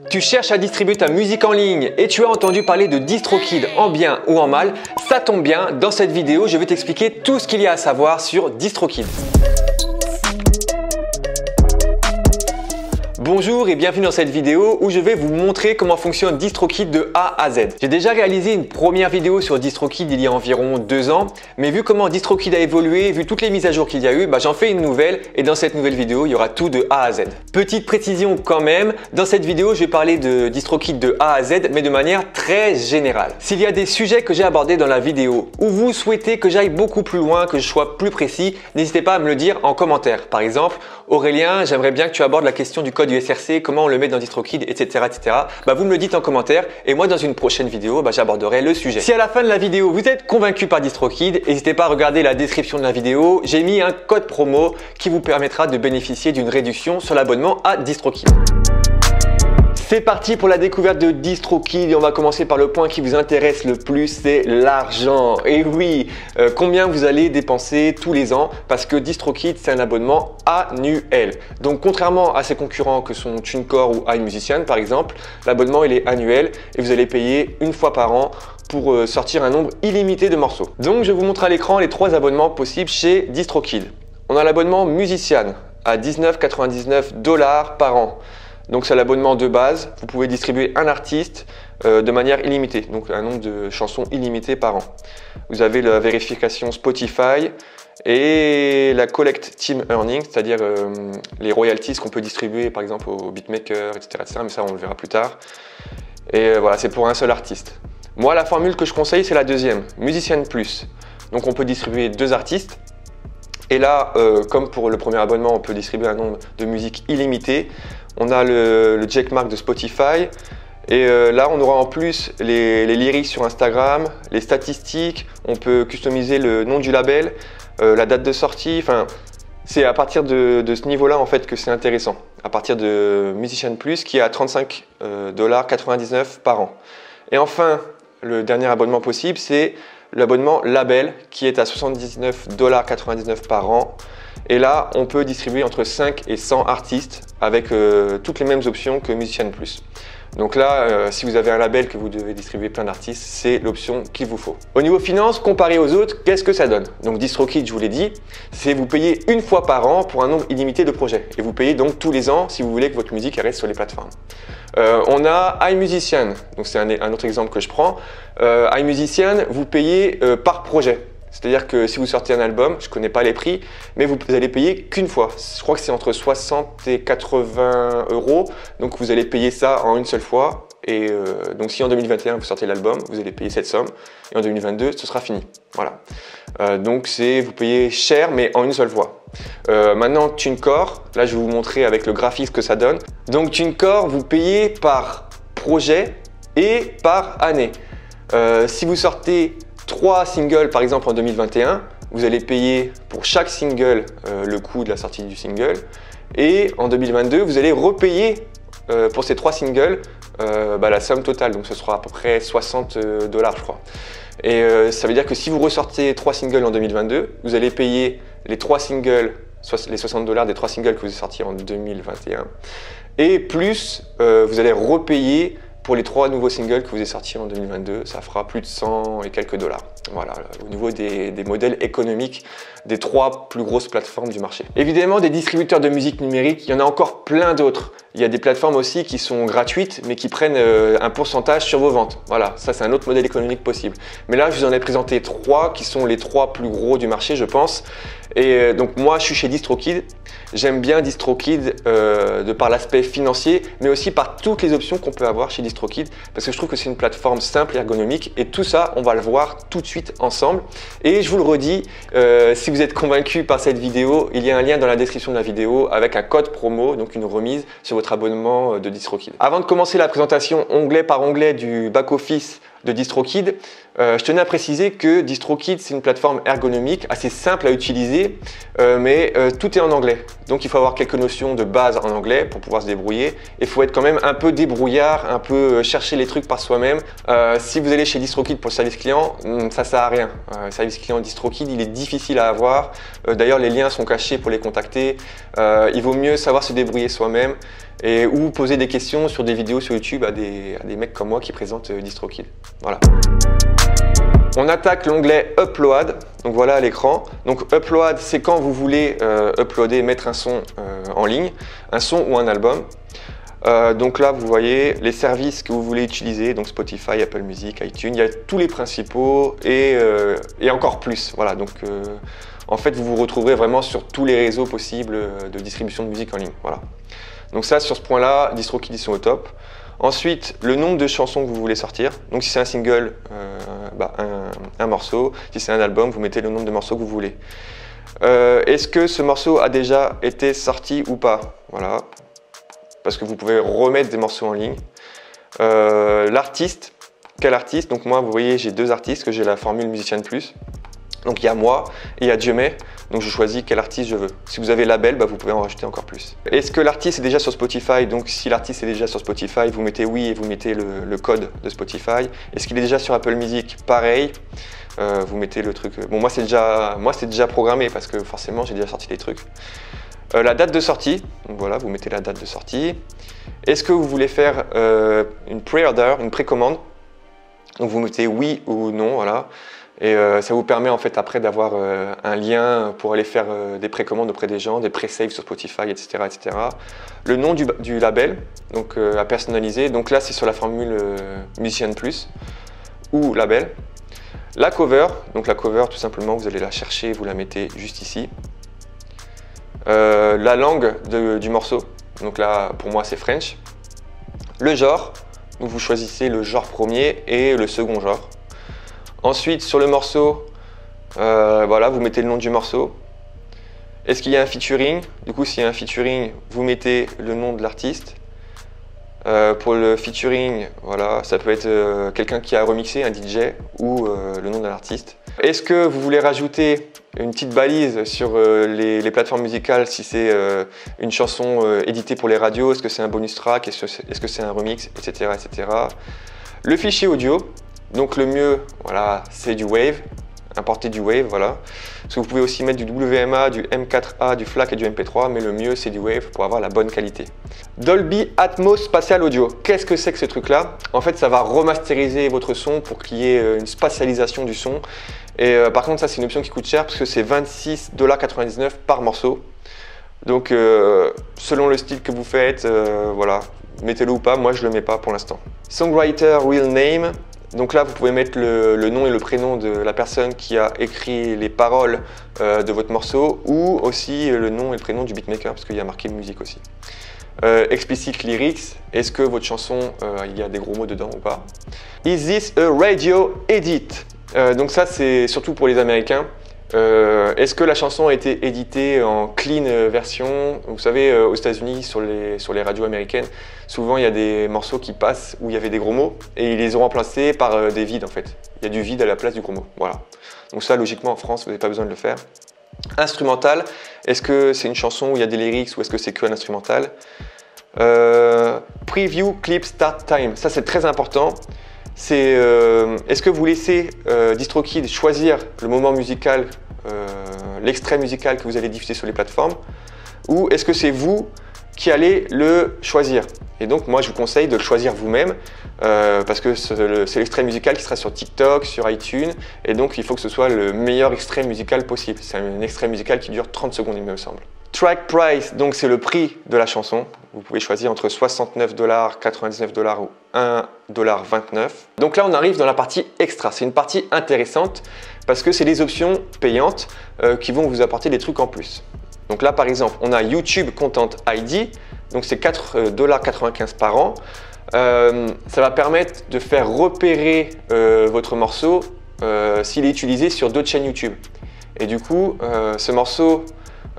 Tu cherches à distribuer ta musique en ligne et tu as entendu parler de DistroKid en bien ou en mal? Ça tombe bien, dans cette vidéo, je vais t'expliquer tout ce qu'il y a à savoir sur DistroKid. Bonjour et bienvenue dans cette vidéo où je vais vous montrer comment fonctionne DistroKid de A à Z. J'ai déjà réalisé une première vidéo sur DistroKid il y a environ 2 ans, mais vu comment DistroKid a évolué, vu toutes les mises à jour qu'il y a eu, j'en fais une nouvelle et dans cette nouvelle vidéo, il y aura tout de A à Z. Petite précision quand même, dans cette vidéo, je vais parler de DistroKid de A à Z, mais de manière très générale. S'il y a des sujets que j'ai abordés dans la vidéo où vous souhaitez que j'aille beaucoup plus loin, que je sois plus précis, n'hésitez pas à me le dire en commentaire. Par exemple, Aurélien, j'aimerais bien que tu abordes la question du code du SRC, comment on le met dans DistroKid, etc. Vous me le dites en commentaire et moi dans une prochaine vidéo, j'aborderai le sujet. Si à la fin de la vidéo, vous êtes convaincu par DistroKid, n'hésitez pas à regarder la description de la vidéo. J'ai mis un code promo qui vous permettra de bénéficier d'une réduction sur l'abonnement à DistroKid. C'est parti pour la découverte de DistroKid et on va commencer par le point qui vous intéresse le plus, c'est l'argent. Et oui, combien vous allez dépenser tous les ans parce que DistroKid c'est un abonnement annuel. Donc contrairement à ses concurrents que sont TuneCore ou iMusician par exemple, l'abonnement il est annuel et vous allez payer une fois par an pour sortir un nombre illimité de morceaux. Donc je vous montre à l'écran les 3 abonnements possibles chez DistroKid. On a l'abonnement Musician à 19,99 $ par an. Donc c'est l'abonnement de base, vous pouvez distribuer un artiste de manière illimitée, donc un nombre de chansons illimité par an. Vous avez la vérification Spotify et la Collect Team Earning, c'est-à-dire les royalties qu'on peut distribuer par exemple aux beatmakers, etc. Mais ça on le verra plus tard. Et voilà, c'est pour un seul artiste. Moi la formule que je conseille c'est la deuxième, Musician Plus. Donc on peut distribuer 2 artistes. Et là, comme pour le premier abonnement, on peut distribuer un nombre de musiques illimité. On a le checkmark de Spotify et là on aura en plus les lyrics sur Instagram, les statistiques, on peut customiser le nom du label, la date de sortie, enfin c'est à partir de ce niveau-là en fait que c'est intéressant, à partir de Musician Plus qui est à 35,99 $ par an. Et enfin, le dernier abonnement possible c'est l'abonnement label qui est à 79,99 $ par an. Et là, on peut distribuer entre 5 et 100 artistes avec toutes les mêmes options que Musician Plus. Donc là, si vous avez un label que vous devez distribuer plein d'artistes, c'est l'option qu'il vous faut. Au niveau finance, comparé aux autres, qu'est-ce que ça donne? Donc DistroKid, je vous l'ai dit, c'est vous payez une fois par an pour un nombre illimité de projets. Et vous payez donc tous les ans si vous voulez que votre musique reste sur les plateformes. On a iMusician, donc c'est un autre exemple que je prends. iMusician, vous payez par projet. C'est-à-dire que si vous sortez un album, je ne connais pas les prix, mais vous allez payer qu'une fois. Je crois que c'est entre 60 et 80 €. Donc vous allez payer ça en une seule fois. Et donc si en 2021 vous sortez l'album, vous allez payer cette somme. Et en 2022, ce sera fini. Voilà. Donc vous payez cher, mais en une seule fois. Maintenant, TuneCore, là je vais vous montrer avec le graphisme que ça donne. Donc TuneCore, vous payez par projet et par année. Si vous sortez 3 singles par exemple en 2021, vous allez payer pour chaque single le coût de la sortie du single et en 2022 vous allez repayer pour ces 3 singles la somme totale, donc ce sera à peu près 60 $ je crois. Et ça veut dire que si vous ressortez 3 singles en 2022, vous allez payer les 3 singles, les 60 $ des 3 singles que vous avez sortis en 2021 et plus vous allez repayer pour les 3 nouveaux singles que vous avez sortis en 2022, ça fera plus de 100 et quelques dollars. Voilà, au niveau des modèles économiques des 3 plus grosses plateformes du marché. Évidemment, des distributeurs de musique numérique, il y en a encore plein d'autres. Il y a des plateformes aussi qui sont gratuites, mais qui prennent un pourcentage sur vos ventes. Voilà, ça c'est un autre modèle économique possible. Mais là, je vous en ai présenté 3 qui sont les 3 plus gros du marché, je pense. Et donc moi, je suis chez DistroKid. J'aime bien DistroKid de par l'aspect financier, mais aussi par toutes les options qu'on peut avoir chez DistroKid, parce que je trouve que c'est une plateforme simple et ergonomique. Et tout ça, on va le voir tout de suite ensemble. Et je vous le redis, si vous êtes convaincu par cette vidéo, il y a un lien dans la description de la vidéo avec un code promo, donc une remise sur votre abonnement de DistroKid. Avant de commencer la présentation onglet par onglet du back-office de DistroKid, je tenais à préciser que DistroKid c'est une plateforme ergonomique assez simple à utiliser, mais tout est en anglais. Donc il faut avoir quelques notions de base en anglais pour pouvoir se débrouiller. Il faut être quand même un peu débrouillard, un peu chercher les trucs par soi-même. Si vous allez chez DistroKid pour le service client, ça sert à rien. Le service client DistroKid, il est difficile à avoir. D'ailleurs, les liens sont cachés pour les contacter. Il vaut mieux savoir se débrouiller soi-même. ou poser des questions sur des vidéos sur YouTube à des mecs comme moi qui présentent DistroKid. Voilà. On attaque l'onglet Upload, donc voilà à l'écran. Donc Upload, c'est quand vous voulez uploader, mettre un son en ligne, un son ou un album. Donc là, vous voyez les services que vous voulez utiliser, donc Spotify, Apple Music, iTunes, il y a tous les principaux et encore plus. Voilà, donc en fait, vous vous retrouverez vraiment sur tous les réseaux possibles de distribution de musique en ligne. Voilà. Donc ça, sur ce point-là, DistroKid, ils sont au top. Ensuite, le nombre de chansons que vous voulez sortir. Donc si c'est un single, un morceau. Si c'est un album, vous mettez le nombre de morceaux que vous voulez. Est-ce que ce morceau a déjà été sorti ou pas? Voilà. Parce que vous pouvez remettre des morceaux en ligne. L'artiste, quel artiste? Donc moi, vous voyez, j'ai deux artistes, que j'ai la formule Musician Plus. Donc il y a moi et il y a Dieumet, donc je choisis quel artiste je veux. Si vous avez label, vous pouvez en rajouter encore plus. Est-ce que l'artiste est déjà sur Spotify? Donc si l'artiste est déjà sur Spotify, vous mettez oui et vous mettez le code de Spotify. Est-ce qu'il est déjà sur Apple Music? Pareil, vous mettez le truc. Bon, moi c'est déjà programmé parce que forcément j'ai déjà sorti des trucs. La date de sortie, donc voilà, vous mettez la date de sortie. Est-ce que vous voulez faire une pre-order, une précommande? Donc vous mettez oui ou non, voilà. Et ça vous permet en fait après d'avoir un lien pour aller faire des précommandes auprès des gens, des pré-saves sur Spotify, etc., etc. Le nom du label, donc à personnaliser. Donc là, c'est sur la formule Musician Plus ou label. La cover, donc la cover, tout simplement, vous allez la chercher, vous la mettez juste ici. La langue du morceau, donc là, pour moi, c'est French. Le genre, donc vous choisissez le genre premier et le second genre. Ensuite, sur le morceau, voilà, vous mettez le nom du morceau. Est-ce qu'il y a un featuring? Du coup, s'il y a un featuring, vous mettez le nom de l'artiste. Pour le featuring, voilà, ça peut être quelqu'un qui a remixé, un DJ, ou le nom d'un artiste. Est-ce que vous voulez rajouter une petite balise sur les plateformes musicales si c'est une chanson éditée pour les radios? Est-ce que c'est un bonus track? Est-ce que c'est un remix, etc., etc. Le fichier audio. Donc le mieux, voilà, c'est du Wave, importer du Wave, voilà. Parce que vous pouvez aussi mettre du WMA, du M4A, du FLAC et du MP3, mais le mieux c'est du Wave pour avoir la bonne qualité. Dolby Atmos Spatial Audio, qu'est-ce que c'est que ce truc-là? En fait, ça va remasteriser votre son pour qu'il y ait une spatialisation du son. Et par contre, ça c'est une option qui coûte cher parce que c'est 26,99 $ par morceau. Donc selon le style que vous faites, voilà, mettez-le ou pas, moi je le mets pas pour l'instant. Songwriter Real Name. Donc là, vous pouvez mettre le nom et le prénom de la personne qui a écrit les paroles de votre morceau ou aussi le nom et le prénom du beatmaker parce qu'il y a marqué musique aussi. Explicit lyrics, est-ce que votre chanson, il y a des gros mots dedans ou pas? Is this a radio edit? Donc ça, c'est surtout pour les Américains. Est-ce que la chanson a été éditée en clean version? Vous savez, aux États-Unis, sur les radios américaines, souvent il y a des morceaux qui passent où il y avait des gros mots et ils les ont remplacés par des vides en fait. Il y a du vide à la place du gros mot. Voilà. Donc ça, logiquement, en France, vous n'avez pas besoin de le faire. Instrumental, est-ce que c'est une chanson où il y a des lyrics ou est-ce que c'est qu'un instrumental? Preview Clip Start Time, ça c'est très important. C'est est-ce que vous laissez DistroKid choisir le moment musical, l'extrait musical que vous allez diffuser sur les plateformes, ou est-ce que c'est vous qui allez le choisir? Et donc moi je vous conseille de le choisir vous-même parce que c'est l'extrait musical qui sera sur TikTok, sur iTunes, et donc il faut que ce soit le meilleur extrait musical possible. C'est un extrait musical qui dure 30 secondes il me semble. Track price, donc c'est le prix de la chanson. Vous pouvez choisir entre 69 $, 99 $ ou 1,29 $. Donc là, on arrive dans la partie extra. C'est une partie intéressante parce que c'est les options payantes qui vont vous apporter des trucs en plus. Donc là, par exemple, on a YouTube Content ID. Donc c'est 4,95 $ par an. Ça va permettre de faire repérer votre morceau s'il est utilisé sur d'autres chaînes YouTube. Et du coup, ce morceau,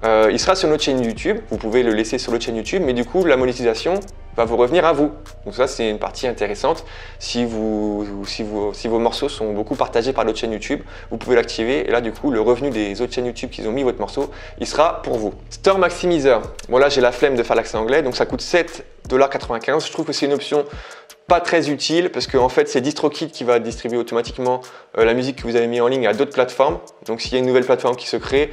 il sera sur notre chaîne YouTube, vous pouvez le laisser sur l'autre chaîne YouTube, mais du coup la monétisation va vous revenir à vous. Donc ça c'est une partie intéressante. Si vos morceaux sont beaucoup partagés par l'autre chaîne YouTube, vous pouvez l'activer et là du coup le revenu des autres chaînes YouTube qui ont mis votre morceau, il sera pour vous. Store Maximizer, bon là j'ai la flemme de faire l'accent anglais, donc ça coûte 7,95 $. Je trouve que c'est une option Pas très utile parce que en fait c'est DistroKid qui va distribuer automatiquement la musique que vous avez mis en ligne à d'autres plateformes. Donc s'il y a une nouvelle plateforme qui se crée,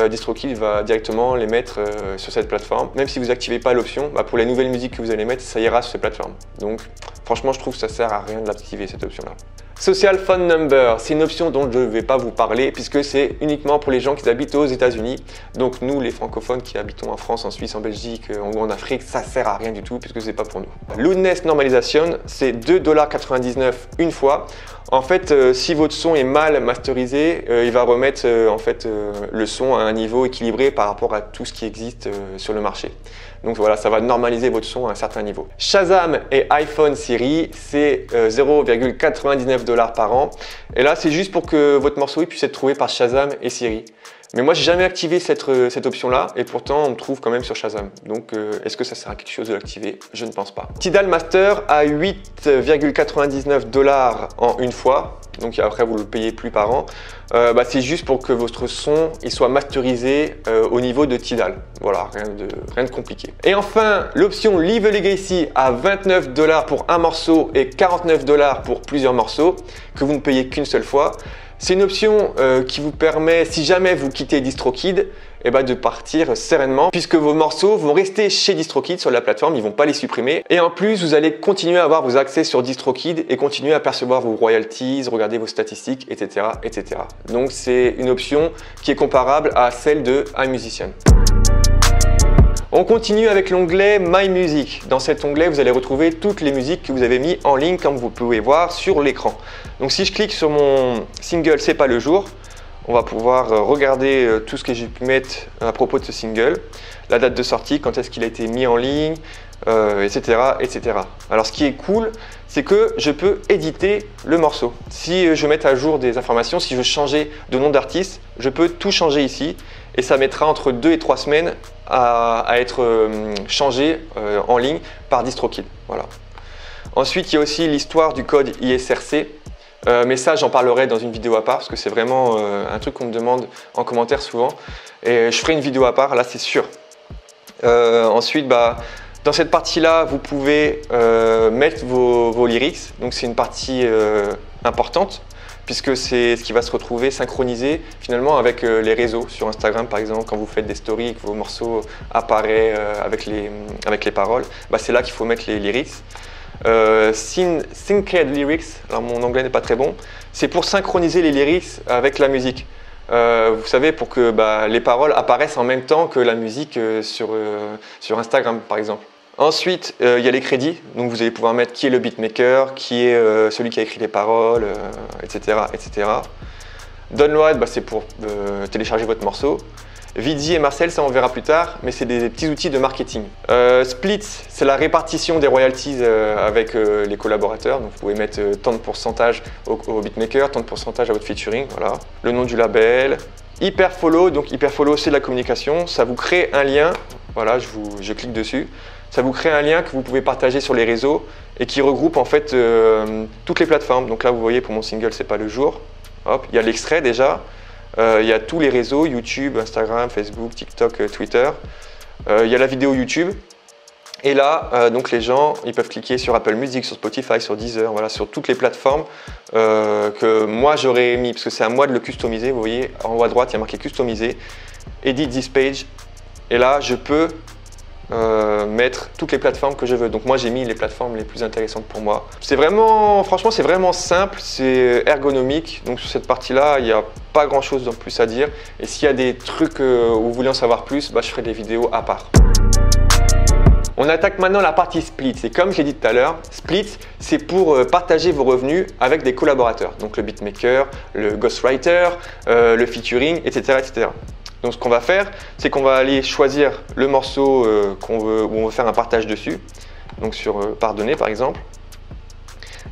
DistroKid va directement les mettre sur cette plateforme. Même si vous n'activez pas l'option, pour les nouvelles musiques que vous allez mettre, ça ira sur cette plateforme. Donc franchement je trouve que ça sert à rien de l'activer cette option là. Social Phone Number, c'est une option dont je ne vais pas vous parler puisque c'est uniquement pour les gens qui habitent aux États-Unis. Donc nous, les francophones qui habitons en France, en Suisse, en Belgique ou en Afrique, ça sert à rien du tout puisque c'est pas pour nous. Loudness Normalization, c'est 2,99 $ une fois. En fait, si votre son est mal masterisé, il va remettre le son à un niveau équilibré par rapport à tout ce qui existe sur le marché. Donc voilà, ça va normaliser votre son à un certain niveau. Shazam et iPhone Siri, c'est 0,99 $ par an. Et là, c'est juste pour que votre morceau puisse être trouvé par Shazam et Siri. Mais moi, j'ai jamais activé cette option-là et pourtant, on me trouve quand même sur Shazam. Donc, est-ce que ça sert à quelque chose de l'activer? Je ne pense pas. Tidal Master à 8,99 $ en une fois. Donc après, vous ne le payez plus par an. C'est juste pour que votre son il soit masterisé au niveau de Tidal. Voilà, rien de compliqué. Et enfin, l'option Live a Legacy à 29 $ pour un morceau et 49 $ pour plusieurs morceaux que vous ne payez qu'une seule fois. C'est une option qui vous permet, si jamais vous quittez DistroKid, de partir sereinement puisque vos morceaux vont rester chez DistroKid sur la plateforme, ils ne vont pas les supprimer. Et en plus, vous allez continuer à avoir vos accès sur DistroKid et continuer à percevoir vos royalties, regarder vos statistiques, etc. etc. Donc c'est une option qui est comparable à celle de iMusician. On continue avec l'onglet My Music. Dans cet onglet, vous allez retrouver toutes les musiques que vous avez mis en ligne comme vous pouvez voir sur l'écran. Donc si je clique sur mon single C'est pas le jour, on va pouvoir regarder tout ce que j'ai pu mettre à propos de ce single, la date de sortie, quand est-ce qu'il a été mis en ligne, etc., etc. Alors ce qui est cool, c'est que je peux éditer le morceau. Si je mets à jour des informations, si je veux changer de nom d'artiste, je peux tout changer ici et ça mettra entre 2 et 3 semaines à être changé en ligne par DistroKid. Voilà. Ensuite, il y a aussi l'histoire du code ISRC. Mais ça, j'en parlerai dans une vidéo à part parce que c'est vraiment un truc qu'on me demande en commentaire souvent. Et je ferai une vidéo à part, là c'est sûr. Ensuite, dans cette partie-là, vous pouvez mettre vos lyrics. Donc c'est une partie importante puisque c'est ce qui va se retrouver synchronisé finalement avec les réseaux. Sur Instagram par exemple, quand vous faites des stories et que vos morceaux apparaissent avec les paroles, c'est là qu'il faut mettre les lyrics. Synced Lyrics, alors mon anglais n'est pas très bon, c'est pour synchroniser les lyrics avec la musique. Vous savez, pour que les paroles apparaissent en même temps que la musique sur Instagram par exemple. Ensuite, il y a les crédits, donc vous allez pouvoir mettre qui est le beatmaker, qui est celui qui a écrit les paroles, etc., etc. Download, c'est pour télécharger votre morceau. Vidi et Marcel, ça on verra plus tard, mais c'est des petits outils de marketing. Split, c'est la répartition des royalties avec les collaborateurs. Donc vous pouvez mettre tant de pourcentage au beatmaker, tant de pourcentage à votre featuring. Voilà. Le nom du label. Hyperfollow, donc Hyperfollow c'est de la communication. Ça vous crée un lien. Voilà, je clique dessus. Ça vous crée un lien que vous pouvez partager sur les réseaux et qui regroupe en fait toutes les plateformes. Donc là vous voyez pour mon single c'est pas le jour. Hop, il y a l'extrait déjà. Il y a tous les réseaux, YouTube, Instagram, Facebook, TikTok, Twitter. Il y a la vidéo YouTube. Et là, donc les gens, ils peuvent cliquer sur Apple Music, sur Spotify, sur Deezer, voilà, sur toutes les plateformes que moi j'aurais mis, parce que c'est à moi de le customiser. Vous voyez, en haut à droite, il y a marqué customiser, Edit this page. Et là, je peux mettre toutes les plateformes que je veux. Donc moi j'ai mis les plateformes les plus intéressantes pour moi. C'est vraiment, franchement c'est vraiment simple, c'est ergonomique. Donc sur cette partie là il n'y a pas grand chose de plus à dire. Et s'il y a des trucs où vous voulez en savoir plus, je ferai des vidéos à part. On attaque maintenant la partie split. C'est comme j'ai dit tout à l'heure, split c'est pour partager vos revenus avec des collaborateurs. Donc le beatmaker, le ghostwriter, le featuring, etc., etc. Donc ce qu'on va faire, c'est qu'on va aller choisir le morceau qu'on veut, où on veut faire un partage dessus, donc sur Pardonner par exemple.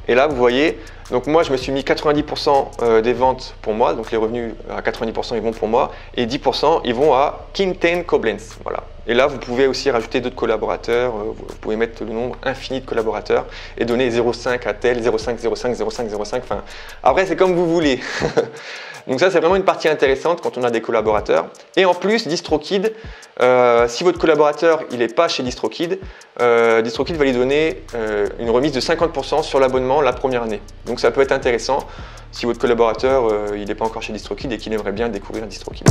Et là vous voyez, donc moi je me suis mis 90% des ventes pour moi, donc les revenus à 90% ils vont pour moi, et 10% ils vont à King Ten Koblenz. Voilà. Et là, vous pouvez aussi rajouter d'autres collaborateurs. Vous pouvez mettre le nombre infini de collaborateurs et donner 0,5 à tel, 0,5, 0,5, 0,5, 0,5. Enfin, après, c'est comme vous voulez. Donc ça, c'est vraiment une partie intéressante quand on a des collaborateurs. Et en plus, DistroKid, si votre collaborateur il n'est pas chez DistroKid, DistroKid va lui donner une remise de 50% sur l'abonnement la première année. Donc ça peut être intéressant si votre collaborateur il n'est pas encore chez DistroKid et qu'il aimerait bien découvrir DistroKid.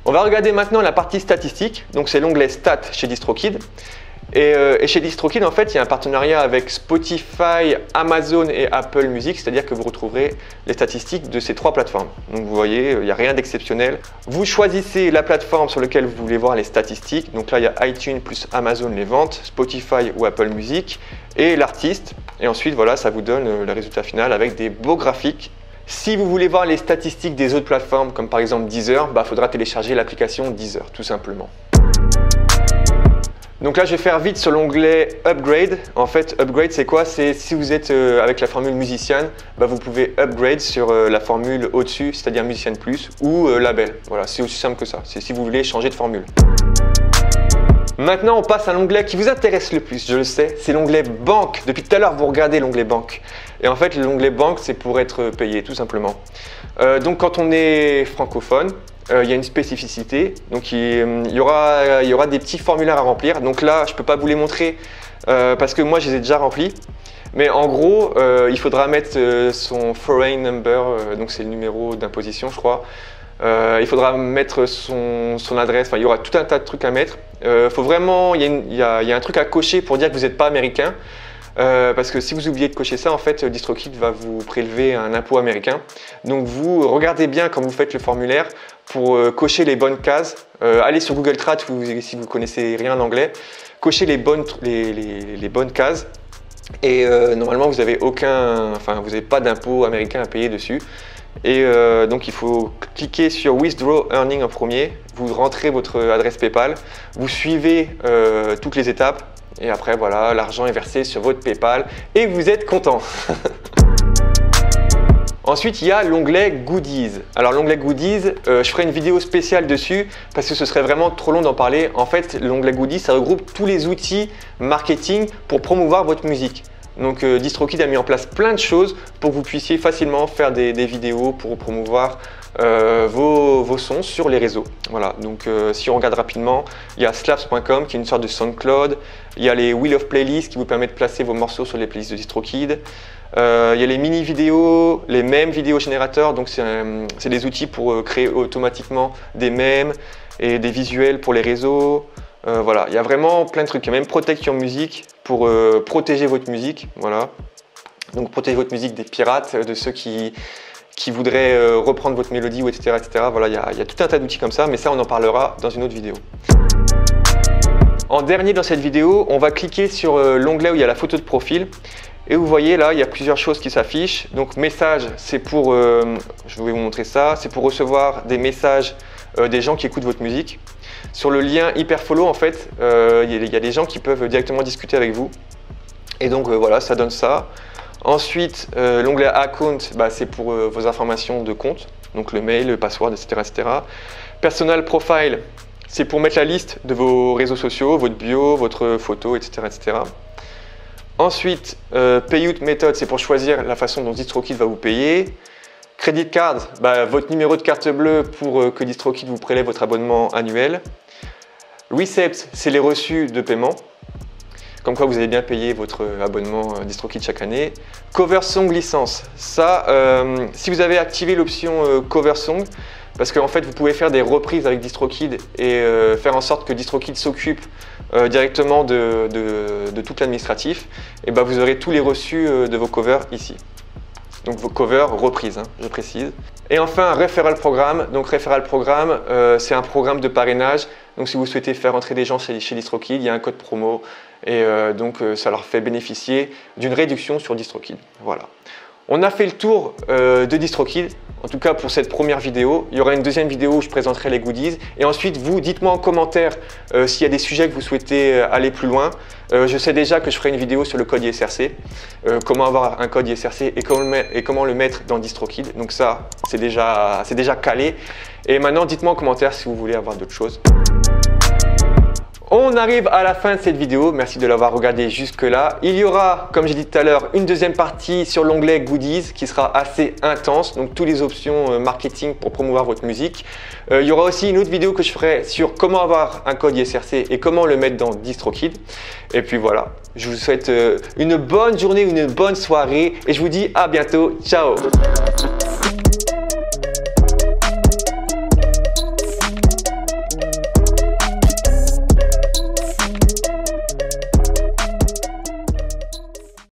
On va regarder maintenant la partie statistique. Donc c'est l'onglet Stats chez DistroKid. Et chez DistroKid, en fait, il y a un partenariat avec Spotify, Amazon et Apple Music, c'est-à-dire que vous retrouverez les statistiques de ces trois plateformes. Donc vous voyez, il n'y a rien d'exceptionnel. Vous choisissez la plateforme sur laquelle vous voulez voir les statistiques. Donc là, il y a iTunes plus Amazon les ventes, Spotify ou Apple Music et l'artiste. Et ensuite, voilà, ça vous donne le résultat final avec des beaux graphiques. Si vous voulez voir les statistiques des autres plateformes, comme par exemple Deezer, il faudra télécharger l'application Deezer, tout simplement. Donc là, je vais faire vite sur l'onglet Upgrade. En fait, Upgrade, c'est quoi? C'est si vous êtes avec la formule Musician, vous pouvez upgrade sur la formule au-dessus, c'est-à-dire Musician Plus ou Label. Voilà, c'est aussi simple que ça. C'est si vous voulez changer de formule. Maintenant, on passe à l'onglet qui vous intéresse le plus, je le sais, c'est l'onglet Banque. Depuis tout à l'heure, vous regardez l'onglet Banque. Et en fait, l'onglet Banque, c'est pour être payé, tout simplement. Donc, quand on est francophone, il y a une spécificité. Donc, il y aura des petits formulaires à remplir. Donc là, je ne peux pas vous les montrer parce que moi, je les ai déjà remplis. Mais en gros, il faudra mettre son foreign number, donc c'est le numéro d'imposition, je crois. Il faudra mettre son adresse, il y aura tout un tas de trucs à mettre. Faut vraiment, il y a un truc à cocher pour dire que vous n'êtes pas américain. Parce que si vous oubliez de cocher ça, en fait, DistroKid va vous prélever un impôt américain. Donc vous regardez bien quand vous faites le formulaire pour cocher les bonnes cases. Allez sur Google Trad si vous ne connaissez rien en anglais. Cochez les bonnes cases. Et normalement, vous n'avez pas d'impôt américain à payer dessus. Et donc il faut cliquer sur Withdraw Earning en premier, vous rentrez votre adresse PayPal, vous suivez toutes les étapes et après voilà, l'argent est versé sur votre PayPal et vous êtes content. Ensuite, il y a l'onglet Goodies. Alors l'onglet Goodies, je ferai une vidéo spéciale dessus parce que ce serait vraiment trop long d'en parler. En fait, l'onglet Goodies, ça regroupe tous les outils marketing pour promouvoir votre musique. Donc DistroKid a mis en place plein de choses pour que vous puissiez facilement faire des vidéos pour promouvoir vos sons sur les réseaux. Voilà, donc si on regarde rapidement, il y a slaps.com qui est une sorte de SoundCloud, il y a les Wheel of Playlists qui vous permettent de placer vos morceaux sur les playlists de DistroKid, il y a les mini vidéos, les mèmes vidéo générateurs, donc c'est des outils pour créer automatiquement des mèmes et des visuels pour les réseaux. Voilà, il y a vraiment plein de trucs. Il y a même Protect Your Music pour protéger votre musique. Voilà. Donc protéger votre musique des pirates, de ceux qui voudraient reprendre votre mélodie, ou etc. etc. Voilà, il y a tout un tas d'outils comme ça, mais ça on en parlera dans une autre vidéo. En dernier dans cette vidéo, on va cliquer sur l'onglet où il y a la photo de profil. Et vous voyez là, il y a plusieurs choses qui s'affichent. Donc message, c'est pour, je vais vous montrer ça, c'est pour recevoir des messages des gens qui écoutent votre musique. Sur le lien Hyperfollow, en fait, il y a des gens qui peuvent directement discuter avec vous. Et donc voilà, ça donne ça. Ensuite, l'onglet Account, c'est pour vos informations de compte. Donc le mail, le password, etc. etc. Personal Profile, c'est pour mettre la liste de vos réseaux sociaux, votre bio, votre photo, etc. etc. Ensuite, Payout Method, c'est pour choisir la façon dont DistroKid va vous payer. Credit Card, votre numéro de carte bleue pour que DistroKid vous prélève votre abonnement annuel. Receipts, c'est les reçus de paiement, comme quoi vous avez bien payé votre abonnement DistroKid chaque année. Cover Song licence, ça, si vous avez activé l'option Cover Song, parce qu'en fait vous pouvez faire des reprises avec DistroKid et faire en sorte que DistroKid s'occupe directement de tout l'administratif, et vous aurez tous les reçus de vos covers ici. Donc vos covers reprises, je précise. Et enfin, Referral Programme. Donc Referral Programme, c'est un programme de parrainage. Donc si vous souhaitez faire entrer des gens chez DistroKid, il y a un code promo et donc ça leur fait bénéficier d'une réduction sur DistroKid. Voilà. On a fait le tour de DistroKid, en tout cas pour cette première vidéo. Il y aura une deuxième vidéo où je présenterai les goodies. Et ensuite, vous, dites-moi en commentaire s'il y a des sujets que vous souhaitez aller plus loin. Je sais déjà que je ferai une vidéo sur le code ISRC, comment avoir un code ISRC et comment le mettre dans DistroKid. Donc ça, c'est déjà calé. Et maintenant, dites-moi en commentaire si vous voulez avoir d'autres choses. On arrive à la fin de cette vidéo, merci de l'avoir regardé jusque là. Il y aura, comme j'ai dit tout à l'heure, une deuxième partie sur l'onglet Goodies qui sera assez intense, donc toutes les options marketing pour promouvoir votre musique. Il y aura aussi une autre vidéo que je ferai sur comment avoir un code ISRC et comment le mettre dans DistroKid. Et puis voilà, je vous souhaite une bonne journée, une bonne soirée et je vous dis à bientôt, ciao!